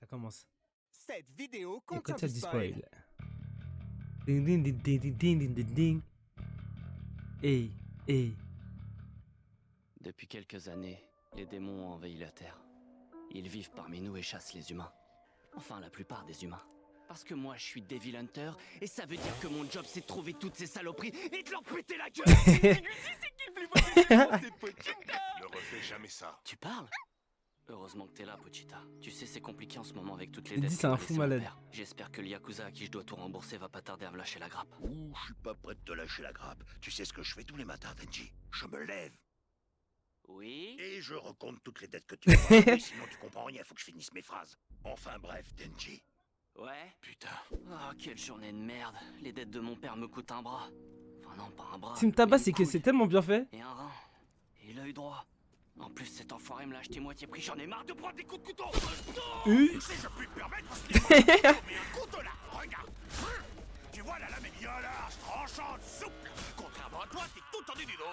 Ça commence. Cette vidéo Et contient quand ça du dit spoil. spoil. Ding ding ding ding ding ding ding ding ding. Hey, hey. Depuis quelques années, les démons ont envahi la Terre. Ils vivent parmi nous et chassent les humains. Enfin, la plupart des humains. Parce que moi, je suis Devil Hunter, et ça veut dire que mon job, c'est de trouver toutes ces saloperies et de leur péter la gueule. Ne refais jamais ça. Tu parles? Heureusement que t'es là, Pochita. Tu sais, c'est compliqué en ce moment avec toutes les Il dettes dit que c'est un m'a fou laissé mon malade. père. J'espère que le Yakuza à qui je dois tout rembourser va pas tarder à me lâcher la grappe. Ouh, je suis pas prêt de te lâcher la grappe. Tu sais ce que je fais tous les matins, Denji? Je me lève Oui? et je recompte toutes les dettes que tu as. Oui, sinon tu comprends rien, faut que je finisse mes phrases. Enfin bref, Denji. Ouais? Putain. Oh, quelle journée de merde. Les dettes de mon père me coûtent un bras. Enfin non, pas un bras. Si me tabasse, mais c'est une que couille. c'est tellement bien fait. Et un rein. Et l'œil droit. En plus, cet enfoiré me l'a acheté moitié prix, j'en ai marre de prendre des coups de couteau. Si je puis me permettre, parce qu'il est mets un couteau là, regarde. Tu vois la lame est bien large, tranchante, souple. Contrairement à toi, t'es tout tendu du dos.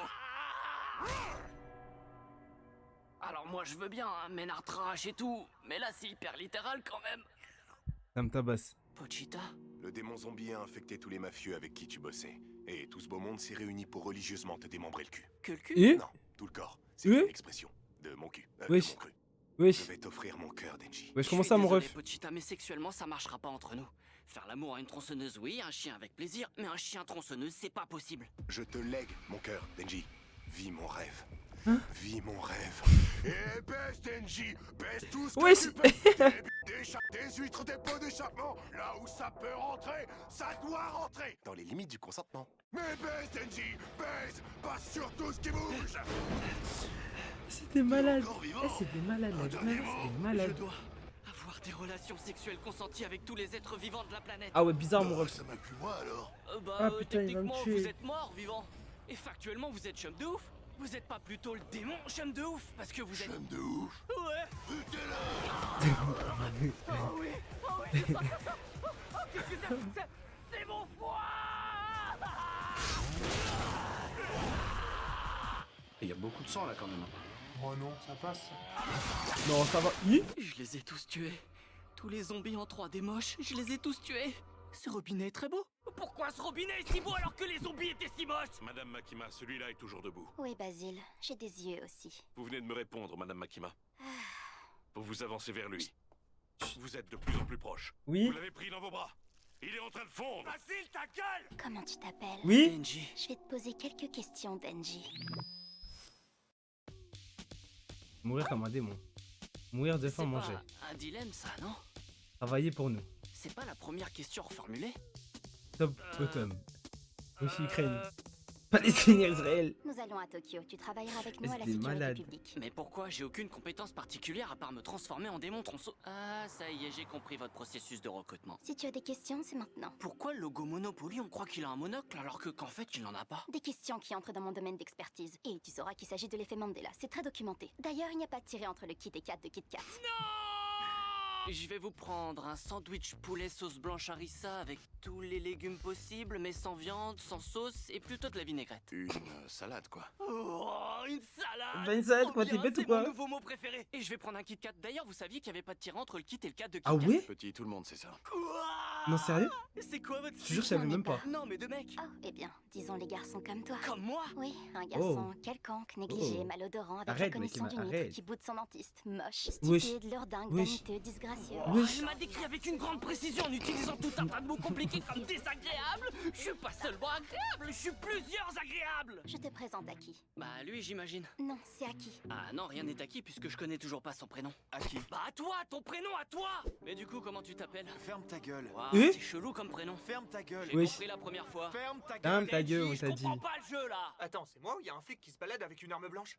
Alors moi je veux bien, hein, Ménard trash et tout, mais là c'est hyper littéral quand même. Ça me tabasse. Pochita? Le démon zombie a infecté tous les mafieux avec qui tu bossais. Et tout ce beau monde s'est réuni pour religieusement te démembrer le cul. Que le cul? Et Non, tout le corps. C'est Oui. une expression. De mon cul. De Wesh. mon cru. Wesh. Je vais t'offrir mon cœur, Denji. Wesh, Je comment suis ça, mon désolé, ref? Pochita, mais sexuellement ça marchera pas entre nous. Faire l'amour à une tronçonneuse, oui, un chien avec plaisir, mais un chien tronçonneuse, c'est pas possible. Je te lègue mon cœur, Denji. Vis mon rêve. Hein? Vis mon rêve. Et baisse, Denji. Baisse tout ce Wesh. que tu peux. Des huîtres, des pots d'échappement. Là où ça peut rentrer, ça doit rentrer. Dans les limites du consentement. Mais baisse, Denji. Baisse. Pas sur tout ce qui bouge. C'était malade. Encore vivant. Eh, c'était malade, la dernier gueule, mot. c'était Je malade. dois avoir des relations sexuelles consenties avec tous les êtres vivants de la planète. Ah ouais, bizarre, mon ref. Ça m'inclut moi alors. Ah, putain, il va me techniquement, tuer. vous êtes mort, vivant. Et factuellement, vous êtes chum de ouf. Vous êtes pas plutôt le démon chum de ouf, parce que vous êtes... Chum de ouf. Ouais. T'es là. Oh oui. Oh oui. Oh, qu'est-ce que c'est mon foie. Il y a beaucoup de sang là quand même. Oh non, ça passe. Non, ça va. Hi. Je les ai tous tués. Tous les zombies en 3D moches, je les ai tous tués. Ce robinet est très beau. Pourquoi ce robinet est si beau alors que les zombies étaient si moches? Madame Makima, celui-là est toujours debout. Oui, Basile, j'ai des yeux aussi. Vous venez de me répondre, Madame Makima. Vous vous avancez vers lui. Vous êtes de plus en plus proche. Oui. Vous l'avez pris dans vos bras. Il est en train de fondre. Basile, ta gueule! Comment tu t'appelles? Oui. Denji. Je vais te poser quelques questions, Denji. Mourir comme un démon. Mourir de faim, C'est manger. pas un dilemme ça, non? Travailler pour nous. C'est pas la première question reformulée? Top, bottom. Russie, Ukraine. Palestine, Israël. Nous allons à Tokyo. Tu travailleras avec nous à la C'était sécurité malade. publique. Mais pourquoi? J'ai aucune compétence particulière à part me transformer en démon tronçon. Ah, ça y est, j'ai compris votre processus de recrutement. Si tu as des questions, c'est maintenant. Pourquoi le logo Monopoly, on croit qu'il a un monocle alors que qu'en fait, il n'en a pas? Des questions qui entrent dans mon domaine d'expertise. Et tu sauras qu'il s'agit de l'effet Mandela. C'est très documenté. D'ailleurs, il n'y a pas de tiré entre le Kit et Kat de Kit Kat. Je vais vous prendre un sandwich poulet sauce blanche harissa avec tous les légumes possibles, mais sans viande, sans sauce et plutôt de la vinaigrette. Une salade, quoi. Oh, une salade! Bah, une salade, Trop quoi, t'es bien, bête ou c'est quoi? mon nouveau mot préféré. Et je vais prendre un Kit Kat. D'ailleurs, vous saviez qu'il n'y avait pas de tirant entre le Kit et le Kat de Kit Ah Kat? ouais? Petit, tout le monde sait ça. Quoi? Non, sérieux? C'est quoi votre Je te jure, je savais même pas. Non, mais de mec. Oh, eh bien, disons les garçons comme toi. Comme moi? Oui, un garçon quelconque, négligé, Oh. malodorant, avec Arrête, la commission Makima, d'une huître arrête. qui boude son dentiste. Moche, Wesh. stupide, lourdingue, Wesh. vaniteux, disgracieux. Oh, Wesh. elle m'a décrit avec une grande précision en utilisant tout un tas de mots compliqués comme désagréable. Je suis pas seulement agréable, je suis plusieurs agréables. Je te présente à qui? Bah lui, j'imagine. Non, c'est à qui? Ah non, rien n'est acquis puisque je connais toujours pas son prénom. À qui? Bah à toi, ton prénom à toi. Mais du coup, comment tu t'appelles? Ferme ta gueule. Waouh, Eh c'est chelou comme prénom. Ferme ta gueule. J'ai Wesh. compris la première fois. Ferme ta gueule. Ferme ta gueule, on je t'a dit. comprends pas le jeu là. Attends, c'est moi ou il y a un flic qui se balade avec une arme blanche?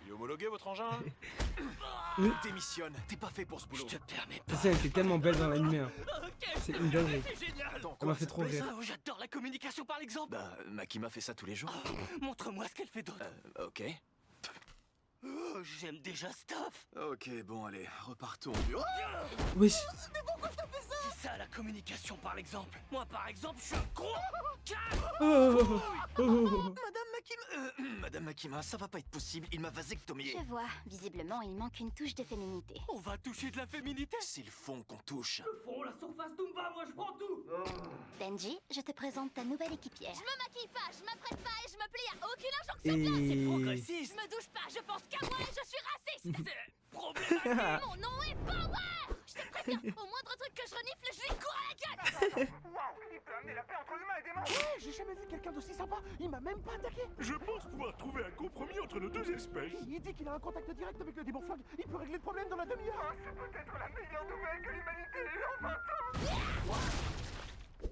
Il est homologué, votre engin, là? Démissionne. T'es pas fait pour ce Je boulot. te permets pas. Celle-ci, elle était tellement belle dans l'animé. Hein. Ok, C'est une dinguerie. c'est génial. Attends, Ça quoi, m'a fait te trop plaît, rire. ça Oh, j'adore la communication par l'exemple. Bah, Makima fait ça tous les jours. Montre-moi ce qu'elle fait d'autre. Ok. Oh, j'aime déjà Stuff. Ok, bon, allez, repartons. Oh Wesh. C'est ça la communication par l'exemple. Moi par exemple, je suis un gros. Oh, oh, oh, oh, oh. Madame Madame Makima, ça va pas être possible, il m'a vasectomié. Je vois, visiblement il manque une touche de féminité. On va toucher de la féminité. C'est le fond qu'on touche. Bon, la surface Toomba, moi je prends tout. Denji, je te présente ta nouvelle équipière. Je me maquille pas, je m'apprête pas et je me plie à aucune injonction. Et... Progressiste. Je me douche pas, je pense qu'à moi et je suis raciste. C'est problématique. Mon nom est Power. Je te préviens, au moindre truc que je renifle, je lui cours à la gueule. Waouh, il peut amener la paix entre l'humain et des démons. Ouais, j'ai jamais vu quelqu'un d'aussi sympa. Il m'a même pas attaqué. Je pense pouvoir trouver un compromis entre nos deux espèces. Il dit qu'il a un contact direct avec le démon flingue. Il peut régler le problème dans la demi-heure. C'est peut-être la meilleure nouvelle que l'humanité ait eue en 20 ans.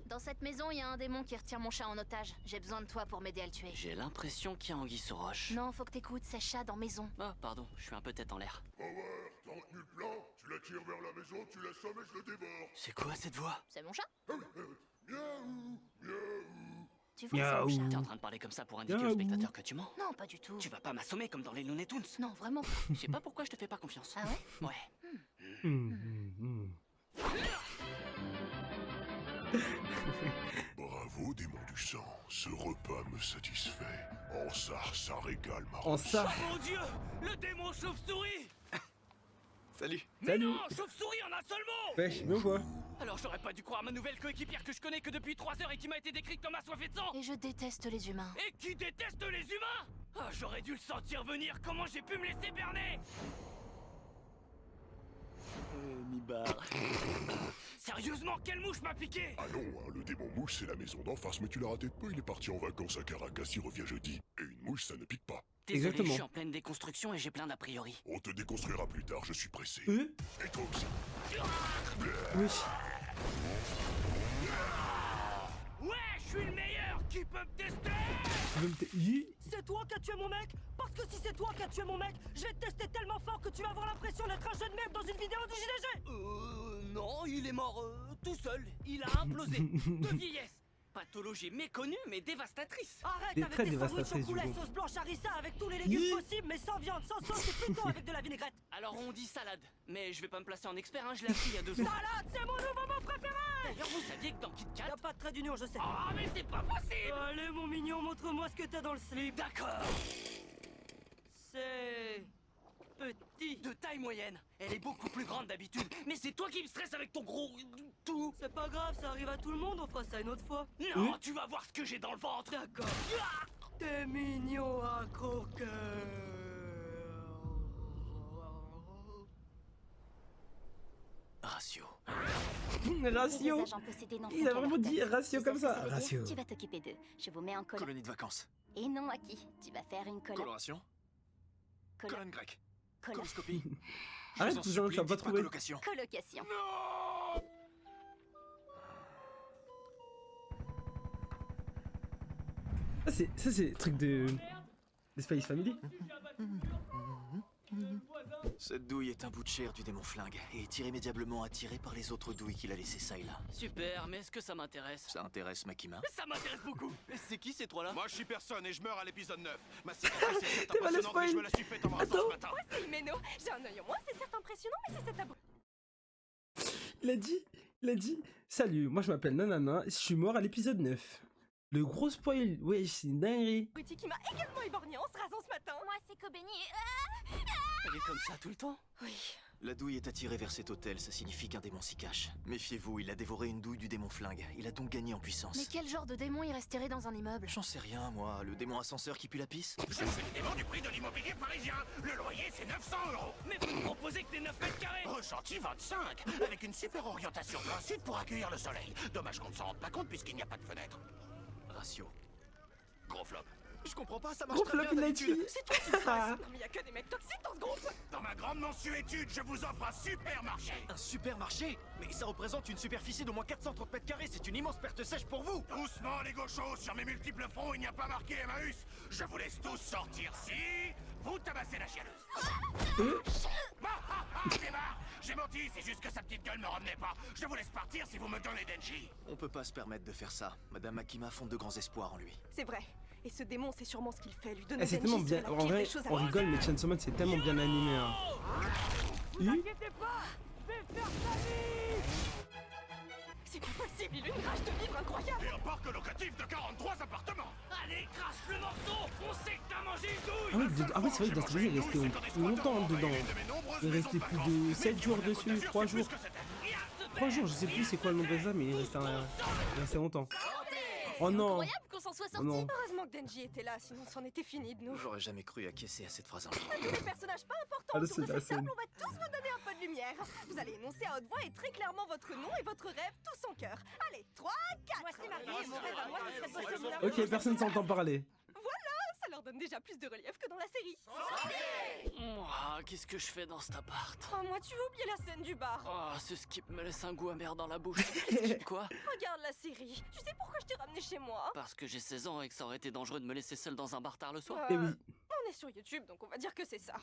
Dans cette maison, il y a un démon qui retient mon chat en otage. J'ai besoin de toi pour m'aider à le tuer. J'ai l'impression qu'il y a anguille sous roche. Non, faut que t'écoutes, c'est chat dans maison. Ah, pardon, je suis un peu tête en l'air. Power, t'as retenu le plan? Tu la tires vers la maison, tu la sommes et je le dévore. C'est quoi cette voix? C'est mon chat. Miaou, miaou. Tu vois, c'est mon Miaou. chat. T'es en train de parler comme ça pour indiquer Miaou. au spectateur que tu mens? Non, pas du tout. Tu vas pas m'assommer comme dans les Looney Tunes? Non, vraiment pas. Je sais pas pourquoi je te fais pas confiance. Ah ouais? Ouais. Bravo, démon du sang. Ce repas me satisfait. Ça régale ma En ça. Mon dieu! Le démon chauve-souris! Salut. Salut. Non, chauve-souris en un seul mot! Wesh, mais quoi? Alors j'aurais pas dû croire ma nouvelle coéquipière que je connais que depuis 3 heures et qui m'a été décrite comme assoiffée de sang! Et je déteste les humains. Et qui déteste les humains! Ah, j'aurais dû le sentir venir, comment j'ai pu me laisser berner! Mi-barre. Sérieusement, quelle mouche m'a piqué? Ah non, hein, le démon mouche, c'est la maison d'en face, mais tu l'as raté de peu, il est parti en vacances à Caracas, il revient jeudi. Et une mouche, ça ne pique pas. Désolé, Exactement. je suis en pleine déconstruction et j'ai plein d'a priori. On te déconstruira plus tard, je suis pressé. Et toi aussi. Wesh. Ouais, je suis le meilleur! Qui peut me tester? Tu veux me t- Hi. C'est toi qui as tué mon mec? Parce que si c'est toi qui as tué mon mec, je vais te tester tellement fort que tu vas avoir l'impression d'être un jeune merde dans une vidéo du JDG! Non, il est mort tout seul. Il a implosé. De vieillesse. Pathologie méconnue mais dévastatrice. Arrête Des avec très tes sandwichs au dévastatrices, poulet du coup. sauce blanche harissa avec tous les légumes Hi. possibles, mais sans viande, sans sauce et plutôt avec de la vinaigrette. Alors on dit salade. Mais je vais pas me placer en expert, hein, je l'ai appris il y a 2 ans. Salade, c'est mon nouveau mot préféré! D'ailleurs, vous saviez que dans Kit Kat... Y'a pas de trait d'union, je sais. Ah, mais c'est pas possible! Allez, mon mignon, montre-moi ce que t'as dans le slip. D'accord. C'est... petit. De taille moyenne. Elle est beaucoup plus grande d'habitude. Mais c'est toi qui me stresse avec ton gros... tout. C'est pas grave, ça arrive à tout le monde, on fera ça une autre fois. Non, tu vas voir ce que j'ai dans le ventre. D'accord. T'es mignon à croquer. Ratio. Ratio. Les agents possédés n'en font Il a qu'à vraiment leur dit tête. ratio Je comme sais ça. que ça veut dire, Ratio. Tu vas t'occuper d'eux. Je vous mets en colo. Colonie de vacances. Et non, Aki, tu vas faire une Coloration. Colonne grecque. colo- Coloscopie. Arrête, Je vous en cousin, supplie, tu vas pas dites trouver. colocation. colocation. Ça, c'est le truc de Space Family. Cette douille est un bout de chair du démon flingue et est irrémédiablement attirée par les autres douilles qu'il a laissées ça et là. Super, mais est-ce que ça m'intéresse? Ça intéresse Makima? Ça m'intéresse beaucoup. C'est qui ces trois-là? Moi, je suis personne et je meurs à l'épisode 9. Ma cicatrice est certes T'es mal impressionnante, mais je me la spoil. suis faite en me rasant ce matin. C'est Imeno, j'ai un œil en moins, c'est certes impressionnant, mais c'est cet Il a dit, salut, moi je m'appelle Nanana, je suis mort à l'épisode 9. Le gros spoil, ouais, c'est une dinguerie. abruti qui m'a également éborgné en se rasant ce matin. Moi, c'est Kobeni. Elle est comme ça tout le temps? Oui. La douille est attirée vers cet hôtel, ça signifie qu'un démon s'y cache. Méfiez-vous, il a dévoré une douille du démon flingue. Il a donc gagné en puissance. Mais quel genre de démon irait se terrer dans un immeuble? J'en sais rien, moi. Le démon ascenseur qui pue la pisse? Je suis le démon du prix de l'immobilier parisien. Le loyer, c'est 900 €. Mais vous me proposez que t'es 9 mètres carrés! Ressenti 25, avec une super orientation plein sud pour accueillir le soleil. Dommage qu'on ne s'en rende pas compte puisqu'il n'y a pas de fenêtre. Ratio. Gros flop. Je comprends pas, ça marche Gros très flop, bien il a d'habitude. dit. C'est toi qui le fasses. Non mais y'a que des mecs toxiques dans ce groupe. Dans ma grande mensuétude, je vous offre un supermarché. Un supermarché? Mais ça représente une superficie d'au moins 430 mètres carrés, c'est une immense perte sèche pour vous! Doucement, les gauchos, sur mes multiples fronts, il n'y a pas marqué Emmaüs. Je vous laisse tous sortir si vous tabassez la chialeuse. Démarre. J'ai menti, c'est juste que sa petite gueule me revenait pas. Je vous laisse partir si vous me donnez Denji. On peut pas se permettre de faire ça. Madame Makima fonde de grands espoirs en lui. C'est vrai. Et ce démon, c'est sûrement ce qu'il fait, lui donner Eh, c'est Denji tellement serait bien, la en pire vrai, des choses à on faire. rigole, mais Chainsaw Man c'est tellement bien animé. Hein. Vous inquiétez pas, je vais faire sa vie. C'est pas possible, il a une rage de vivre incroyable. Et un parc locatif de 43 appartements. Allez, crache le morceau. On sait que t'as mangé une douille. Ah oui, ah oui c'est vrai que dans cette maison il est resté longtemps dedans. Il est resté plus de 7 jours dessus, 3 jours. 3 jours, je sais plus c'est quoi le nombre exact, mais il est resté longtemps. Oh non. Incroyable qu'on s'en soit Oh sorti. non. Heureusement que Denji était là, sinon c'en était fini de nous. J'aurais jamais cru acquiescer à cette phrase un jour. À tous les personnages pas importants Ah, là, autour de c'est la cette table, scène. on va tous vous donner un peu de lumière. Vous allez énoncer à haute voix et très clairement votre nom et votre rêve tous en cœur. Allez, 3, 4. Moi c'est Marie et mon rêve à moi ce serait de bosser au Moulin Ok, personne s'entend parler. Ça leur donne déjà plus de relief que dans la série. Ouah, qu'est-ce que je fais dans cet appart? Oh, moi, tu veux oublier la scène du bar. Oh, ce skip me laisse un goût amer dans la bouche. Skip quoi? Regarde la série. Tu sais pourquoi je t'ai ramené chez moi? Parce que j'ai 16 ans et que ça aurait été dangereux de me laisser seul dans un bar tard le soir. Eh oui. On est sur YouTube, donc on va dire que c'est ça.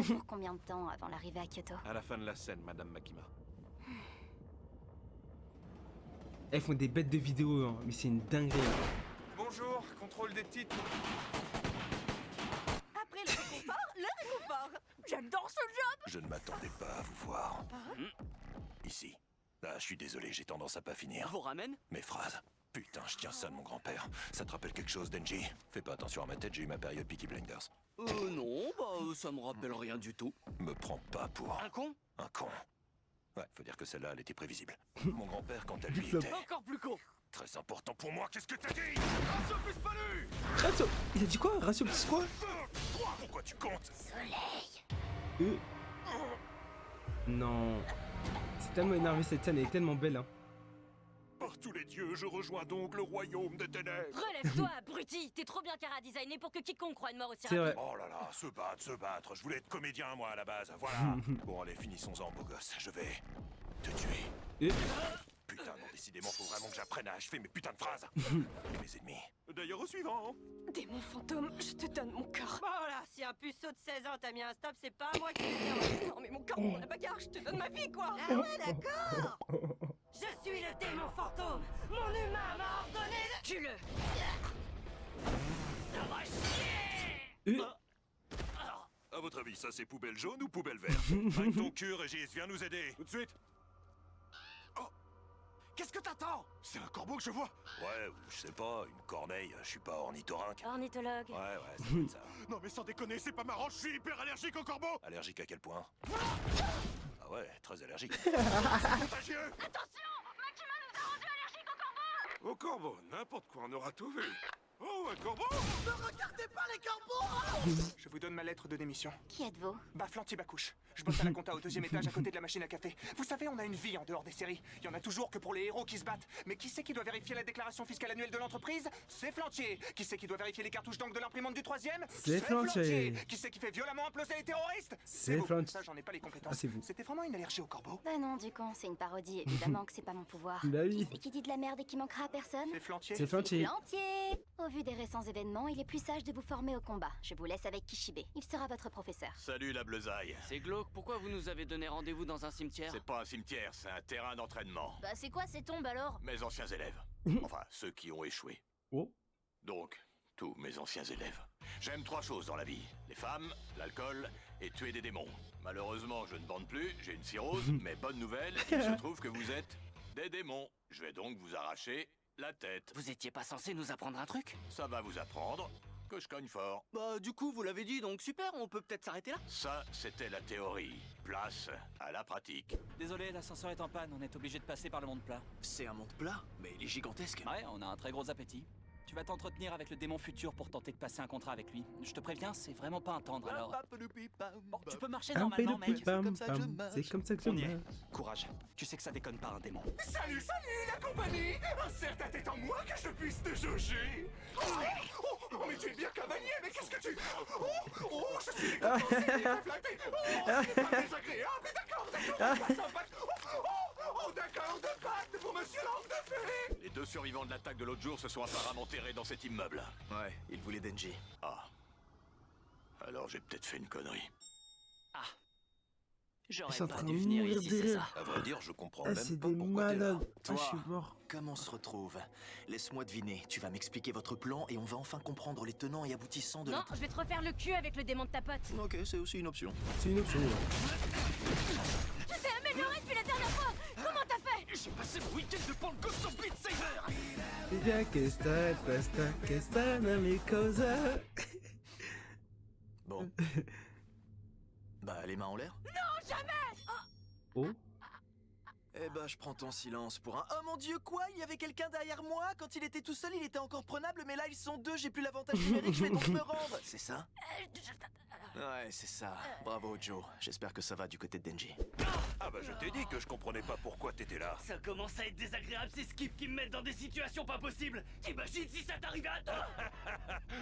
Pour combien de temps avant l'arrivée à Kyoto? À la fin de la scène, Madame Makima. Elles font des bêtes de vidéos, hein, mais c'est une dinguerie. Bonjour, contrôle des titres. Après le réconfort, le réconfort. J'adore ce job. Je ne m'attendais pas à vous voir. Ici. Ah, je suis désolé, j'ai tendance à pas finir. Vous ramène? Mes phrases. Putain, je tiens ça de mon grand-père. Ça te rappelle quelque chose, Denji? Fais pas attention à ma tête, j'ai eu ma période Peaky Blinders. Non, bah ça me rappelle rien du tout. Me prends pas pour Un con? un con. Ouais, faut dire que celle-là, elle était prévisible. Mon grand-père, quant à lui, était Encore plus con! très important pour moi. Qu'est-ce que t'as dit? Ratio. Il a dit quoi? Ratio plus quoi? Toi, pourquoi tu comptes? Non. C'est tellement énervé cette scène, elle est tellement belle. Hein. Par tous les dieux, je rejoins donc le royaume des ténèbres. Relève-toi, abruti. T'es trop bien cara-designé pour que quiconque croie une mort aussi C'est vrai. Oh là là, se battre. Je voulais être comédien, moi, à la base. Voilà. Bon, allez, finissons-en, beau gosse. Je vais te tuer. Et... Putain, non, décidément, faut vraiment que j'apprenne à achever mes putains de phrases. Et mes ennemis. D'ailleurs, au suivant. Démon fantôme, je te donne mon corps. Voilà, si un puceau de 16 ans t'a mis un stop, c'est pas moi qui le dis. Non, mais mon corps pour la bagarre, je te donne ma vie, quoi. Ah ouais, d'accord. Je suis le démon fantôme. Mon humain m'a ordonné de... Tue-le. Ça va chier. À votre avis, ça c'est poubelle jaune ou poubelle verte? Avec ton cul, Régis, viens nous aider. Tout de suite. Oh. Qu'est-ce que t'attends? C'est un corbeau que je vois. Ouais, ou je sais pas, une corneille. Je suis pas ornithorynque. Ornithologue. Ouais, ça doit être ça. Non mais sans déconner, c'est pas marrant, je suis hyper allergique aux corbeaux. Allergique à quel point? Ah ouais, très allergique. Contagieux. Au corbeau, n'importe quoi, on aura tout vu. Oh, un corbeau! Je vous donne ma lettre de démission. Qui êtes-vous? Baflanti Bacouche. Je bosse à la compta au 2e étage à côté de la machine à café. Vous savez, on a une vie en dehors des séries. Il y en a toujours que pour les héros qui se battent. Mais qui c'est qui doit vérifier la déclaration fiscale annuelle de l'entreprise? C'est Flantier. Qui c'est qui doit vérifier les cartouches d'encre de l'imprimante du 3e? C'est Flantier. Qui c'est qui fait violemment imploser les terroristes? C'est vous. Flantier. Ça, j'en ai pas les compétences. Ah, c'est vous. C'était vraiment une allergie au corbeau? Bah non, du con, c'est une parodie. Évidemment que c'est pas mon pouvoir. Bah oui. Qui c'est qui dit de la merde et qui manquera à personne? C'est Flantier. C'est Flantier. Plantier. Au vu des récents événements, il est plus sage de vous former au combat. Je vous laisse avec Kishibe. Il sera votre professeur. Salut la bleusaille. C'est glauque, pourquoi vous nous avez donné rendez-vous dans un cimetière? C'est pas un cimetière, c'est un terrain d'entraînement. Bah c'est quoi ces tombes alors? Mes anciens élèves. Enfin, ceux qui ont échoué. Oh. Donc, tous mes anciens élèves. J'aime 3 choses dans la vie. Les femmes, l'alcool et tuer des démons. Malheureusement, je ne bande plus, j'ai une cirrhose, mais bonne nouvelle, il se trouve que vous êtes des démons. Je vais donc vous arracher la tête. Vous étiez pas censé nous apprendre un truc? Ça va vous apprendre que je cogne fort. Bah du coup vous l'avez dit, donc super, on peut peut-être s'arrêter là? Ça, c'était la théorie. Place à la pratique. Désolé, l'ascenseur est en panne, on est obligé de passer par le monde plat. C'est un monde plat, mais il est gigantesque. Ouais, on a un très gros appétit. Tu vas t'entretenir avec le démon futur pour tenter de passer un contrat avec lui. Je te préviens, c'est vraiment pas un tendre alors. Bon, tu peux marcher normalement, mec. C'est comme ça que je On y est. marche. Courage. Tu sais que ça déconne pas un démon. Salut la compagnie. Un certain tête en moi que je puisse te jauger. Oh, mais tu es bien cavalier, mais qu'est-ce que tu... je suis flatté. C'est pas désagréable, d'accord, de pacte pour monsieur Langue de Fée. Les 2 survivants de l'attaque de l'autre jour se sont apparemment enterrés dans cet immeuble. Ouais, il voulait Denji. Ah. Alors j'ai peut-être fait une connerie. Ils J'aurais sont en pas train dû de venir mourir ici, de c'est rire. ça. À vrai dire, je comprends Ah, même c'est pas des pourquoi t'es là. malades. Ah, je Toi, suis mort. comment on se retrouve? Laisse-moi deviner, tu vas m'expliquer votre plan et on va enfin comprendre les tenants et aboutissants de Non, notre... je vais te refaire le cul avec le démon de ta pote. Ok, c'est aussi une option. C'est une option. Ouais. Tu t'es amélioré depuis la dernière fois. Comment t'as fait? J'ai passé mon week-end de Pango sur Beat Saber. Ya que está na mi cosa. Bon. Bah, les mains en l'air. Non, jamais. Oh. Eh bah, je prends ton silence pour un... Oh mon dieu, quoi? Il y avait quelqu'un derrière moi? Quand il était tout seul, il était encore prenable, mais là, ils sont deux, j'ai plus l'avantage numérique, je vais donc me rendre. C'est ça? Ouais, c'est ça. Bravo, Joe. J'espère que ça va du côté de Denji. Ah bah je t'ai dit que je comprenais pas pourquoi t'étais là. Ça commence à être désagréable ces skips qui me mettent dans des situations pas possibles. T'imagines si ça t'arrivait à toi?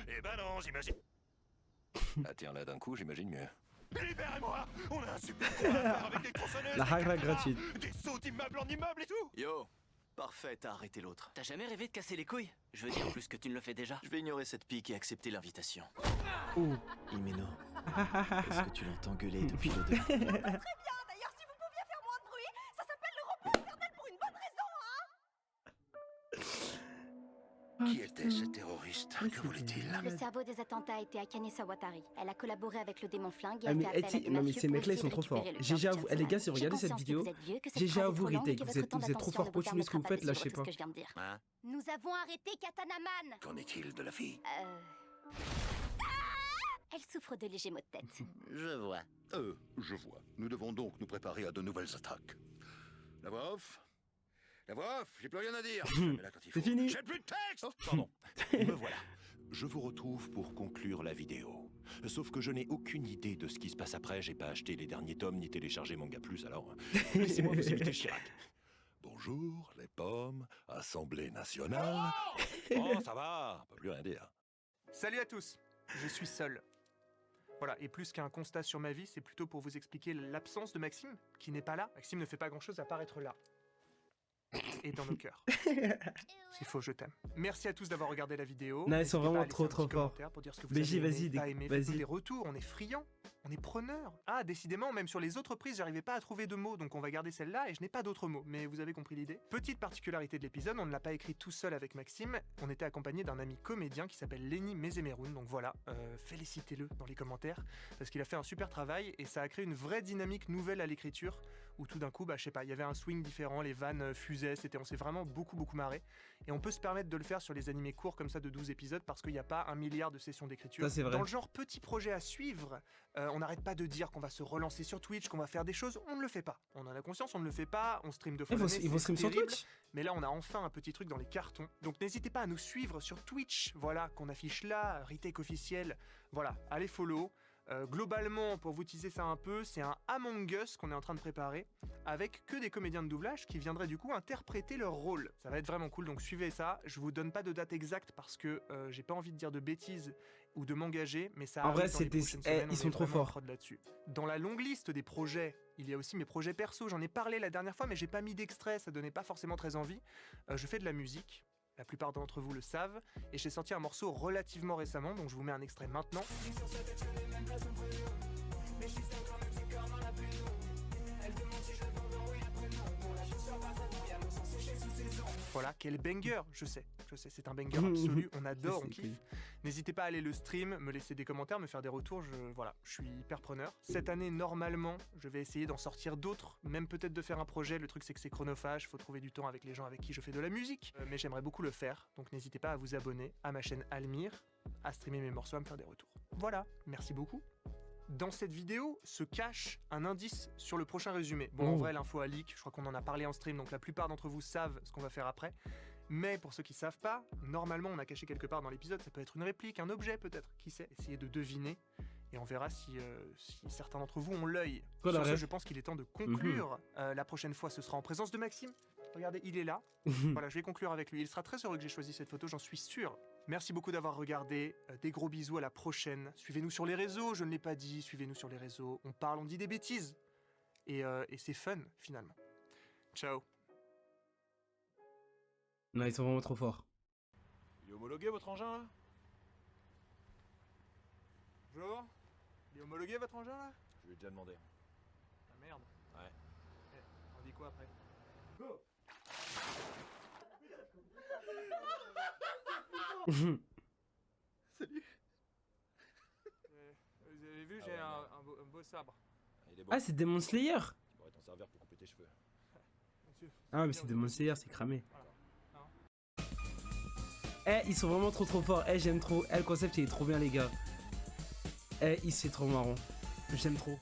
Eh ben non, j'imagine. Ah tiens, là d'un coup, j'imagine mieux. Libérez-moi! On a un super coup à faire avec des tronçonneuses, La des hagra cadavres, gratuite. des sauts d'immeuble en immeuble et tout! Yo! Parfait, t'as arrêté l'autre. T'as jamais rêvé de casser les couilles? Je veux dire plus que tu ne le fais déjà. Je vais ignorer cette pique et accepter l'invitation. Oh. Himeno, est-ce que tu l'entends gueuler depuis le début? Très bien. D'ailleurs, si vous pouviez faire moins de bruit, ça s'appelle le repos éternel pour une bonne raison, hein. Qui était ce terroriste? Que voulait-il? Le cerveau des attentats était Akane Sawatari. Elle a collaboré avec le démon flingue et Ah a mais, fait appel à des non, mais mafieux ces pour mecs-là ils essayer sont de trop forts. récupérer le GG à cœur vous, de les gars, si Johnson. vous regardez J'ai cette conscience vidéo, que vous êtes vieux, que cette GG à phrase est vous, trop longue et retake, que vous votre êtes temps trop d'attention fort ne pour vous tuer ce que vous permettra faites, lâchez d'assurer pas. tout ce que je viens de dire. Hein? Nous avons arrêté Katanaman. Qu'en est-il de la fille? Elle souffre de légers maux de tête. Je vois. Je vois. Nous devons donc nous préparer à de nouvelles attaques. La voix off? La voix off? J'ai plus rien à dire. Mais là, quand il C'est faut. fini. J'ai plus de texte! Oh, pardon. Me voilà. Je vous retrouve pour conclure la vidéo. Sauf que je n'ai aucune idée de ce qui se passe après. J'ai pas acheté les derniers tomes ni téléchargé Manga Plus, alors laissez-moi vous imiter Chirac. Bonjour, les pommes, Assemblée nationale. Oh, ça va, on peut plus rien dire. Salut à tous, je suis seul. Voilà, et plus qu'un constat sur ma vie, c'est plutôt pour vous expliquer l'absence de Maxime, qui n'est pas là. Maxime ne fait pas grand-chose à part être là. Et dans nos cœurs. C'est faux, je t'aime. Merci à tous d'avoir regardé la vidéo. Non, ils N'hésitez sont pas à vraiment laisser trop, un petit trop forts. commentaire pour dire ce que vous BJ, avez vas-y, aimé, pas aimé. vas-y. Faites-nous des retours, on est friands, on est preneurs. Ah, décidément, même sur les autres prises, j'arrivais pas à trouver de mots, donc on va garder celle-là et je n'ai pas d'autres mots, mais vous avez compris l'idée. Petite particularité de l'épisode, on ne l'a pas écrit tout seul avec Maxime, on était accompagné d'un ami comédien qui s'appelle Lenny Mezemeroun, donc voilà, félicitez-le dans les commentaires, parce qu'il a fait un super travail et ça a créé une vraie dynamique nouvelle à l'écriture, où tout d'un coup, bah je sais pas, il y avait un swing différent, les vannes fusaient, on s'est vraiment beaucoup marré, et on peut se permettre de le faire sur les animés courts comme ça de 12 épisodes, parce qu'il n'y a pas 1 milliard de sessions d'écriture. Ça, c'est vrai. Dans le genre petit projet à suivre, on n'arrête pas de dire qu'on va se relancer sur Twitch, qu'on va faire des choses, on ne le fait pas. On en a conscience, on ne le fait pas, on stream 2 fois l'année, Ils vont c'est stream sur terrible, Twitch? mais là on a enfin un petit truc dans les cartons. Donc n'hésitez pas à nous suivre sur Twitch, voilà, qu'on affiche là, retake officiel, voilà, allez follow. Globalement, pour vous teaser ça un peu, c'est un Among Us qu'on est en train de préparer, avec que des comédiens de doublage qui viendraient du coup interpréter leur rôle. Ça va être vraiment cool, donc suivez ça. Je vous donne pas de date exacte parce que j'ai pas envie de dire de bêtises ou de m'engager, mais ça En vrai, arrive dans les c'était- prochaines eh, semaines, ils on sont est trop vraiment en forts. prod là-dessus. Dans la longue liste des projets, il y a aussi mes projets perso. J'en ai parlé la dernière fois, mais j'ai pas mis d'extrait, ça donnait pas forcément très envie. Je fais de la musique. La plupart d'entre vous le savent, et j'ai sorti un morceau relativement récemment, donc je vous mets un extrait maintenant. Voilà, quel banger, je sais, c'est un banger absolu, on adore, on C'est kiffe. cool. N'hésitez pas à aller le stream, me laisser des commentaires, me faire des retours, je suis hyper preneur. Cette année, normalement, je vais essayer d'en sortir d'autres, même peut-être de faire un projet, le truc c'est que c'est chronophage, faut trouver du temps avec les gens avec qui je fais de la musique, mais j'aimerais beaucoup le faire, donc n'hésitez pas à vous abonner à ma chaîne Almir, à streamer mes morceaux, à me faire des retours. Voilà, merci beaucoup. Dans cette vidéo se cache un indice sur le prochain résumé. Bon, en vrai, l'info a leak, je crois qu'on en a parlé en stream, donc la plupart d'entre vous savent ce qu'on va faire après. Mais pour ceux qui savent pas, normalement on a caché quelque part dans l'épisode, ça peut être une réplique, un objet peut-être, qui sait, essayez de deviner. Et on verra si certains d'entre vous ont l'œil. Voilà, Sur ce, rêve. je pense qu'il est temps de conclure. La prochaine fois, ce sera en présence de Maxime. Regardez, il est là. Voilà, je vais conclure avec lui. Il sera très heureux que j'ai choisi cette photo, j'en suis sûr. Merci beaucoup d'avoir regardé. Des gros bisous, à la prochaine. Suivez-nous sur les réseaux, je ne l'ai pas dit. Suivez-nous sur les réseaux. On parle, on dit des bêtises. Et c'est fun, finalement. Ciao. Non, ils sont vraiment trop forts. Il est homologué votre engin là? Bonjour. Il est homologué votre engin là? Je lui ai déjà demandé. Ah merde. Ouais. On dit quoi après? Go. Salut. Vous avez vu, j'ai un beau sabre. Il est bon. Ah, c'est Demon Slayer. Tu pourrais t'en servir pour couper tes cheveux. Ah, mais c'est Demon Slayer, c'est cramé. Eh, ils sont vraiment trop forts. Eh, j'aime trop. Eh, le concept, il est trop bien, les gars. Eh, c'est trop marrant. J'aime trop.